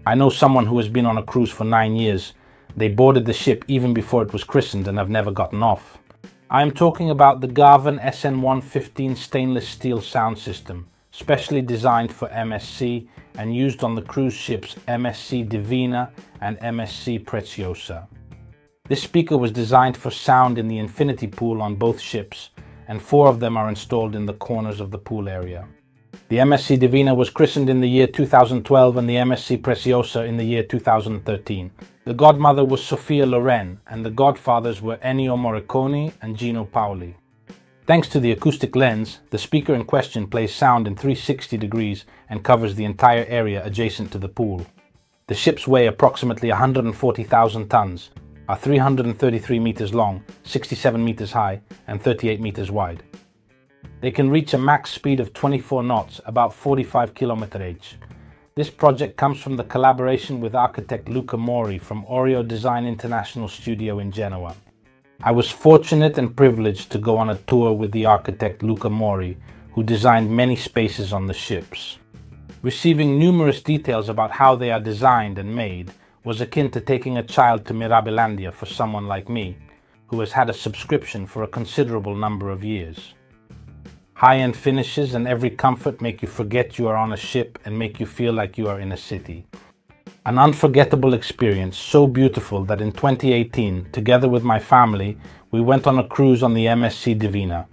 I know someone who has been on a cruise for 9 years. They boarded the ship even before it was christened and have never gotten off. I am talking about the Garvan SN115 stainless steel sound system, specially designed for MSC and used on the cruise ships MSC Divina and MSC Preziosa. This speaker was designed for sound in the infinity pool on both ships, and 4 of them are installed in the corners of the pool area. The MSC Divina was christened in the year 2012 and the MSC Preziosa in the year 2013. The godmother was Sophia Loren and the godfathers were Ennio Morricone and Gino Paoli. Thanks to the acoustic lens, the speaker in question plays sound in 360 degrees and covers the entire area adjacent to the pool. The ships weigh approximately 140,000 tons, are 333 meters long, 67 meters high, and 38 meters wide. They can reach a max speed of 24 knots, about 45 km/h. This project comes from the collaboration with architect Luca Mori from Jorio Design International studio in Genoa. I was fortunate and privileged to go on a tour with the architect Luca Mori, who designed many spaces on the ships. Receiving numerous details about how they are designed and made was akin to taking a child to Mirabilandia for someone like me, who has had a subscription for a considerable number of years. High-end finishes and every comfort make you forget you are on a ship and make you feel like you are in a city. An unforgettable experience, so beautiful that in 2018, together with my family, we went on a cruise on the MSC Divina.